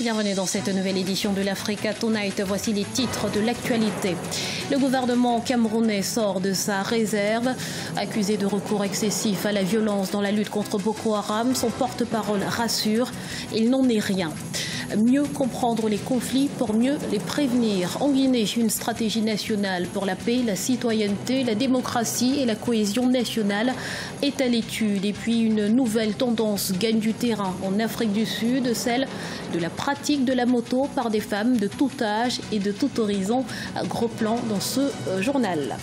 Bienvenue dans cette nouvelle édition de l'Africa Tonight. Voici les titres de l'actualité. Le gouvernement camerounais sort de sa réserve. Accusé de recours excessif à la violence dans la lutte contre Boko Haram, son porte-parole rassure, il n'en est rien. Mieux comprendre les conflits pour mieux les prévenir. En Guinée, une stratégie nationale pour la paix, la citoyenneté, la démocratie et la cohésion nationale est à l'étude. Et puis une nouvelle tendance gagne du terrain en Afrique du Sud, celle de la pratique de la moto par des femmes de tout âge et de tout horizon. Gros plan dans ce journal.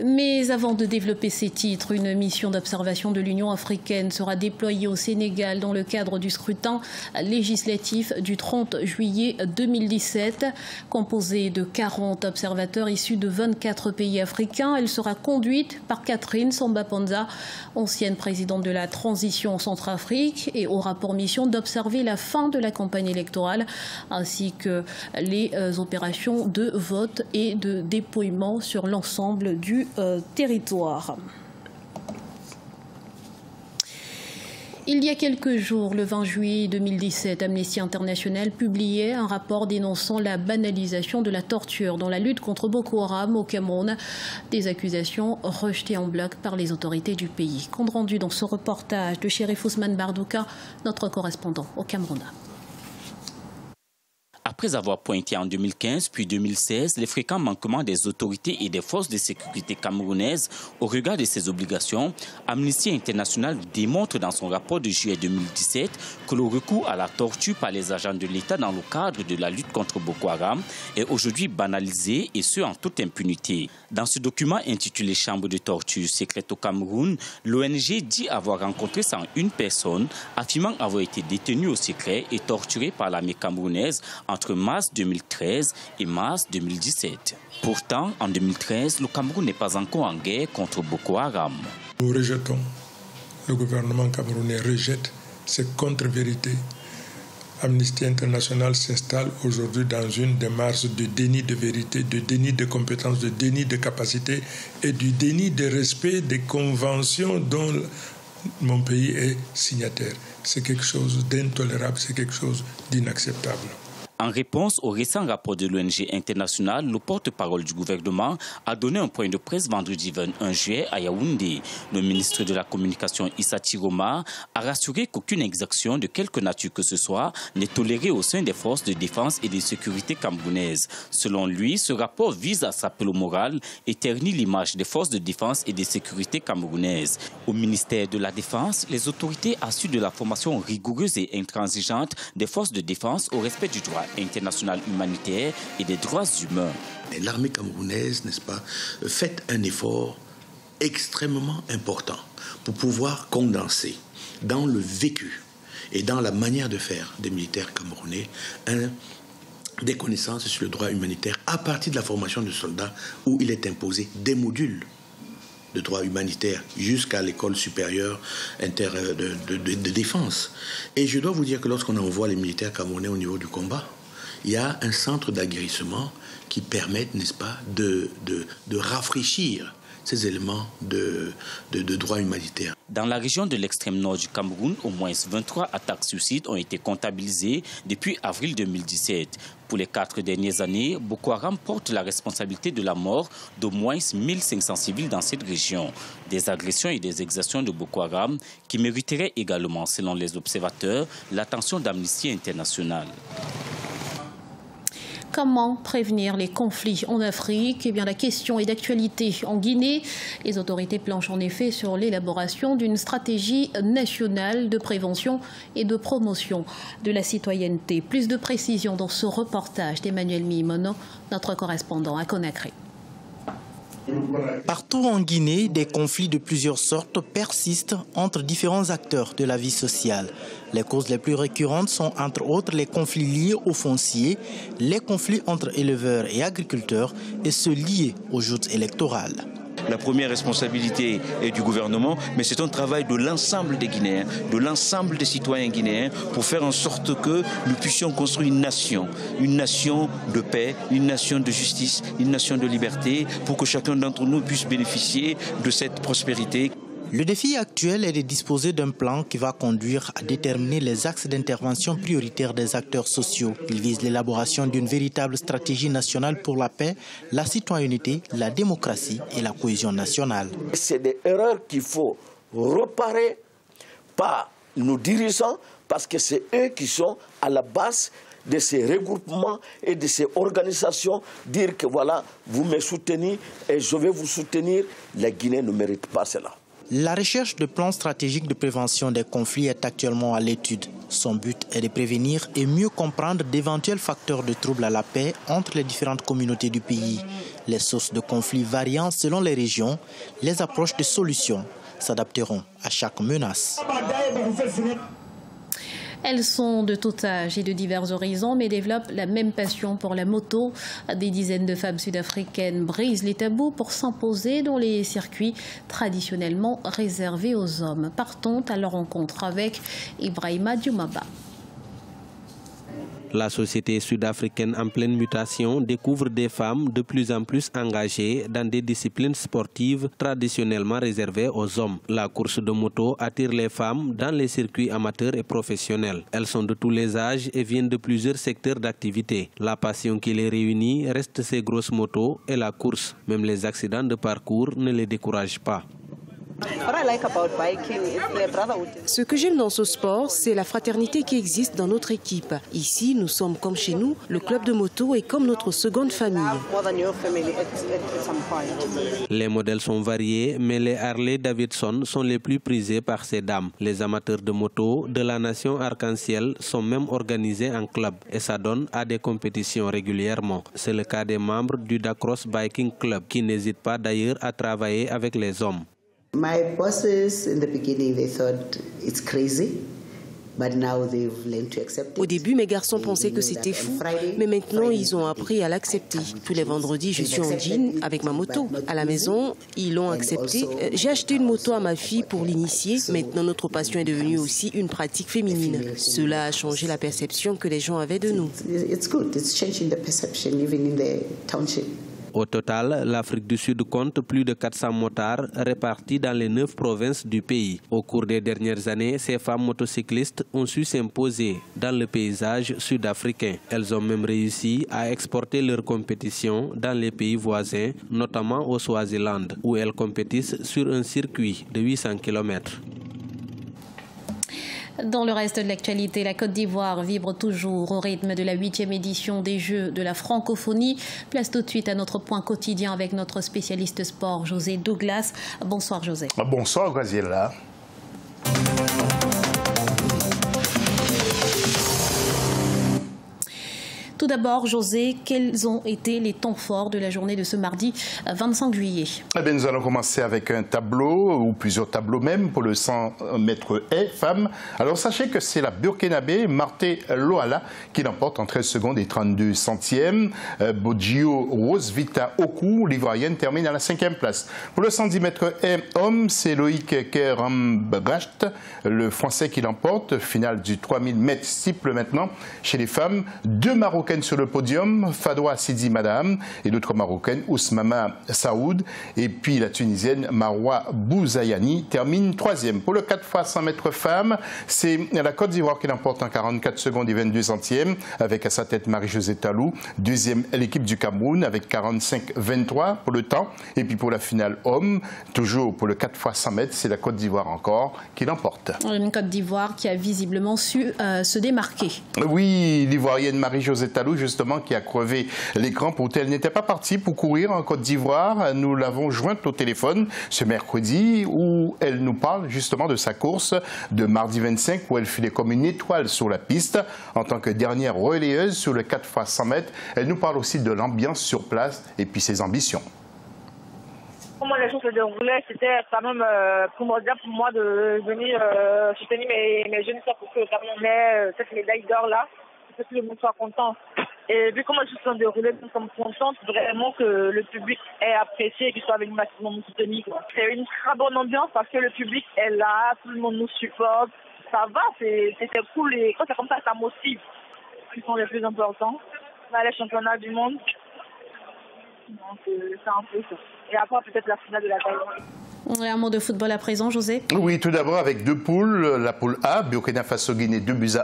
Mais avant de développer ces titres, une mission d'observation de l'Union africaine sera déployée au Sénégal dans le cadre du scrutin législatif du 30 juillet 2017. Composée de 40 observateurs issus de 24 pays africains, elle sera conduite par Catherine Samba-Panza, ancienne présidente de la transition en Centrafrique, et aura pour mission d'observer la fin de la campagne électorale ainsi que les opérations de vote et de dépouillement sur l'ensemble du territoire. Il y a quelques jours, le 20 juillet 2017, Amnesty International publiait un rapport dénonçant la banalisation de la torture dans la lutte contre Boko Haram au Cameroun. Des accusations rejetées en bloc par les autorités du pays. Compte rendu dans ce reportage de Chérif Ousmane Bardouka, notre correspondant au Cameroun. Après avoir pointé en 2015 puis 2016 les fréquents manquements des autorités et des forces de sécurité camerounaises au regard de ses obligations, Amnesty International démontre dans son rapport de juillet 2017 que le recours à la torture par les agents de l'État dans le cadre de la lutte contre Boko Haram est aujourd'hui banalisé et ce en toute impunité. Dans ce document intitulé « Chambre de torture secrète au Cameroun », l'ONG dit avoir rencontré 101 personnes affirmant avoir été détenues au secret et torturées par l'armée camerounaise entre mars 2013 et mars 2017. Pourtant, en 2013, le Cameroun n'est pas encore en guerre contre Boko Haram. Nous rejetons, le gouvernement camerounais rejette ces contre-vérités. Amnesty International s'installe aujourd'hui dans une démarche de déni de vérité, de déni de compétences, de déni de capacité et du déni de respect des conventions dont mon pays est signataire. C'est quelque chose d'intolérable, c'est quelque chose d'inacceptable. En réponse au récent rapport de l'ONG internationale, le porte-parole du gouvernement a donné un point de presse vendredi 21 juillet à Yaoundé. Le ministre de la Communication Issa Tiroma a rassuré qu'aucune exaction de quelque nature que ce soit n'est tolérée au sein des forces de défense et de sécurité camerounaises. Selon lui, ce rapport vise à s'appeler au moral et ternir l'image des forces de défense et de sécurité camerounaises. Au ministère de la Défense, les autorités assurent de la formation rigoureuse et intransigeante des forces de défense au respect du droit international humanitaire et des droits humains. L'armée camerounaise, n'est-ce pas, fait un effort extrêmement important pour pouvoir condenser dans le vécu et dans la manière de faire des militaires camerounais des connaissances sur le droit humanitaire à partir de la formation de soldats où il est imposé des modules de droit humanitaire jusqu'à l'école supérieure de défense. Et je dois vous dire que lorsqu'on envoie les militaires camerounais au niveau du combat, il y a un centre d'aguerrissement qui permet, n'est-ce pas, de rafraîchir ces éléments de droit humanitaire. Dans la région de l'extrême nord du Cameroun, au moins 23 attaques suicides ont été comptabilisées depuis avril 2017. Pour les 4 dernières années, Boko Haram porte la responsabilité de la mort d'au moins 1500 civils dans cette région. Des agressions et des exactions de Boko Haram qui mériteraient également, selon les observateurs, l'attention d'Amnesty International. Comment prévenir les conflits en Afrique? Eh bien, la question est d'actualité en Guinée. Les autorités planchent en effet sur l'élaboration d'une stratégie nationale de prévention et de promotion de la citoyenneté. Plus de précisions dans ce reportage d'Emmanuel Mimono, notre correspondant à Conakry. Partout en Guinée, des conflits de plusieurs sortes persistent entre différents acteurs de la vie sociale. Les causes les plus récurrentes sont entre autres les conflits liés au foncier, les conflits entre éleveurs et agriculteurs et ceux liés aux joutes électorales. La première responsabilité est du gouvernement, mais c'est un travail de l'ensemble des Guinéens, de l'ensemble des citoyens guinéens, pour faire en sorte que nous puissions construire une nation de paix, une nation de justice, une nation de liberté, pour que chacun d'entre nous puisse bénéficier de cette prospérité. Le défi actuel est de disposer d'un plan qui va conduire à déterminer les axes d'intervention prioritaires des acteurs sociaux. Il vise l'élaboration d'une véritable stratégie nationale pour la paix, la citoyenneté, la démocratie et la cohésion nationale. C'est des erreurs qu'il faut réparer par nos dirigeants parce que c'est eux qui sont à la base de ces regroupements et de ces organisations. Dire que voilà, vous me soutenez et je vais vous soutenir, les Guinéens ne méritent pas cela. La recherche de plans stratégiques de prévention des conflits est actuellement à l'étude. Son but est de prévenir et mieux comprendre d'éventuels facteurs de troubles à la paix entre les différentes communautés du pays. Les sources de conflits variant selon les régions, les approches de solutions s'adapteront à chaque menace. Elles sont de tout âge et de divers horizons, mais développent la même passion pour la moto. Des dizaines de femmes sud-africaines brisent les tabous pour s'imposer dans les circuits traditionnellement réservés aux hommes. Partons à leur rencontre avec Ibrahima Dioumaba. La société sud-africaine en pleine mutation découvre des femmes de plus en plus engagées dans des disciplines sportives traditionnellement réservées aux hommes. La course de moto attire les femmes dans les circuits amateurs et professionnels. Elles sont de tous les âges et viennent de plusieurs secteurs d'activité. La passion qui les réunit reste ces grosses motos et la course. Même les accidents de parcours ne les découragent pas. Ce que j'aime dans ce sport, c'est la fraternité qui existe dans notre équipe. Ici, nous sommes comme chez nous, le club de moto est comme notre seconde famille. Les modèles sont variés, mais les Harley Davidson sont les plus prisés par ces dames. Les amateurs de moto de la nation arc-en-ciel sont même organisés en club et s'adonnent à des compétitions régulièrement. C'est le cas des membres du Dacross Biking Club qui n'hésitent pas d'ailleurs à travailler avec les hommes. My bosses, in the beginning, they thought it's crazy. Au début, mes garçons pensaient que c'était fou, mais maintenant, ils ont appris à l'accepter. Tous les vendredis, je suis en jean avec ma moto. À la maison, ils l'ont accepté. J'ai acheté une moto à ma fille pour l'initier. Maintenant, notre passion est devenue aussi une pratique féminine. Cela a changé la perception que les gens avaient de nous. Au total, l'Afrique du Sud compte plus de 400 motards répartis dans les 9 provinces du pays. Au cours des dernières années, ces femmes motocyclistes ont su s'imposer dans le paysage sud-africain. Elles ont même réussi à exporter leur compétition dans les pays voisins, notamment au Swaziland, où elles compétissent sur un circuit de 800 km. Dans le reste de l'actualité, la Côte d'Ivoire vibre toujours au rythme de la 8e édition des Jeux de la francophonie. Place tout de suite à notre point quotidien avec notre spécialiste sport, José Douglas. Bonsoir José. Bonsoir Graziella. Tout d'abord, José, quels ont été les temps forts de la journée de ce mardi 25 juillet? Eh bien, nous allons commencer avec un tableau, ou plusieurs tableaux même, pour le 100 mètres haies femmes. Alors, sachez que c'est la Burkinabé Marthe Loala qui l'emporte en 13 secondes et 32 centièmes. Bojio Rosvita Oku, l'ivoirienne, termine à la 5e place. Pour le 110 mètres haies hommes, c'est Loïc Kerambracht, le français qui l'emporte. Finale du 3000 mètres steeple maintenant. Chez les femmes, 2 Marocains sur le podium, Fadoua Sidi Madame et l'autre Marocaine, Ousmama Saoud. Et puis la Tunisienne Marwa Bouzayani termine 3e. Pour le 4 x 100 mètres femmes, c'est la Côte d'Ivoire qui l'emporte en 44 secondes et 22 centièmes avec à sa tête Marie-Josée Talou. Deuxième, l'équipe du Cameroun avec 45-23 pour le temps. Et puis pour la finale homme, toujours pour le 4 x 100 mètres, c'est la Côte d'Ivoire encore qui l'emporte. Une Côte d'Ivoire qui a visiblement su se démarquer. Oui, l'Ivoirienne Marie-Josée Talou, justement, qui a crevé l'écran pour elle n'était pas partie pour courir en Côte d'Ivoire. Nous l'avons jointe au téléphone ce mercredi où elle nous parle justement de sa course de mardi 25 où elle filait comme une étoile sur la piste en tant que dernière relayeuse sur le 4 x 100 mètres. Elle nous parle aussi de l'ambiance sur place et puis ses ambitions. Comment les choses se déroulaient, c'était quand même primordial pour moi de venir soutenir mes jeunes sœurs pour que quand même on ait cette médaille d'or là. Que tout le monde soit content. Et vu comment les choses se sont déroulées, nous sommes contents vraiment que le public ait apprécié et qu'il soit venu maximum nous soutenir. C'est une très bonne ambiance parce que le public est là, tout le monde nous supporte. Ça va, c'est cool et quand c'est comme ça motive. Ils sont les plus importants. On a les championnats du monde. Donc c'est un peu ça. Et après peut-être la finale de la Thaïlande. Un mot de football à présent, José? Oui, tout d'abord avec deux poules. La poule A, Burkina Faso-Guinée 2-1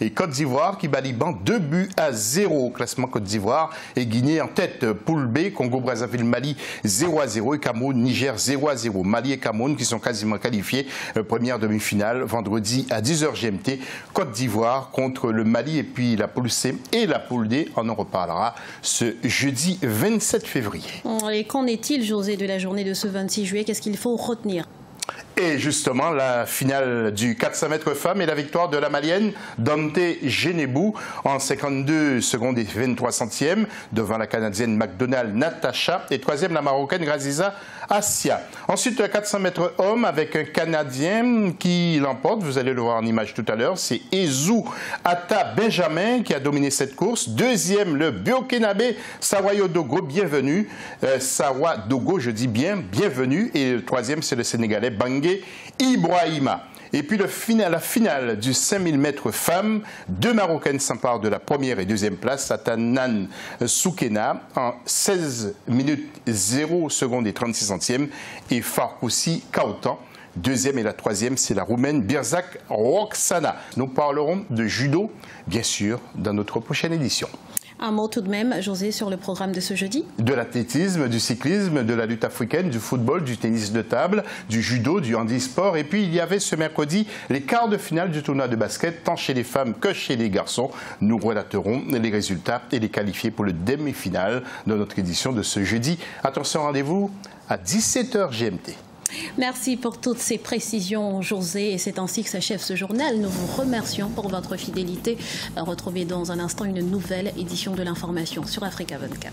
et Côte d'Ivoire qui bat Liban 2-0 au classement Côte d'Ivoire et Guinée en tête. Poule B, Congo-Brazzaville-Mali 0-0 et Cameroun-Niger 0-0. Mali et Cameroun qui sont quasiment qualifiés. Première demi-finale vendredi à 10h GMT. Côte d'Ivoire contre le Mali et puis la poule C et la poule D. On en reparlera ce jeudi 27 février. Et qu'en est-il, José, de la journée de ce 26 juillet? Qu'est-ce qu'il faut retenir? Et justement, la finale du 400 mètres femmes et la victoire de la Malienne Dante Genebou en 52 secondes et 23 centièmes devant la Canadienne McDonald Natacha et troisième la Marocaine Graziza Assia. Ensuite, le 400 mètres hommes avec un Canadien qui l'emporte, vous allez le voir en image tout à l'heure, c'est Ezou Atta Benjamin qui a dominé cette course. Deuxième, le Burkinabé Sawayo Dogo, bienvenue. Sawa Dogo, je dis bien, bienvenue. Et le troisième, c'est le Sénégalais Bangé Ibrahima. Et puis la finale du 5000 mètres femmes, deux Marocaines s'emparent de la première et deuxième place, Atanan Soukena en 16 minutes 0 secondes et 36 centièmes et Farkoussi Kaoutan. Deuxième et la troisième, c'est la Roumaine Birzak Roxana. Nous parlerons de judo, bien sûr, dans notre prochaine édition. Un mot tout de même, José, sur le programme de ce jeudi? De l'athlétisme, du cyclisme, de la lutte africaine, du football, du tennis de table, du judo, du handisport. Et puis il y avait ce mercredi les quarts de finale du tournoi de basket, tant chez les femmes que chez les garçons. Nous relaterons les résultats et les qualifiés pour le demi-finale de notre édition de ce jeudi. Attention, rendez-vous à 17h GMT. Merci pour toutes ces précisions, José. Et c'est ainsi que s'achève ce journal. Nous vous remercions pour votre fidélité. Retrouvez dans un instant une nouvelle édition de l'information sur Africa 24.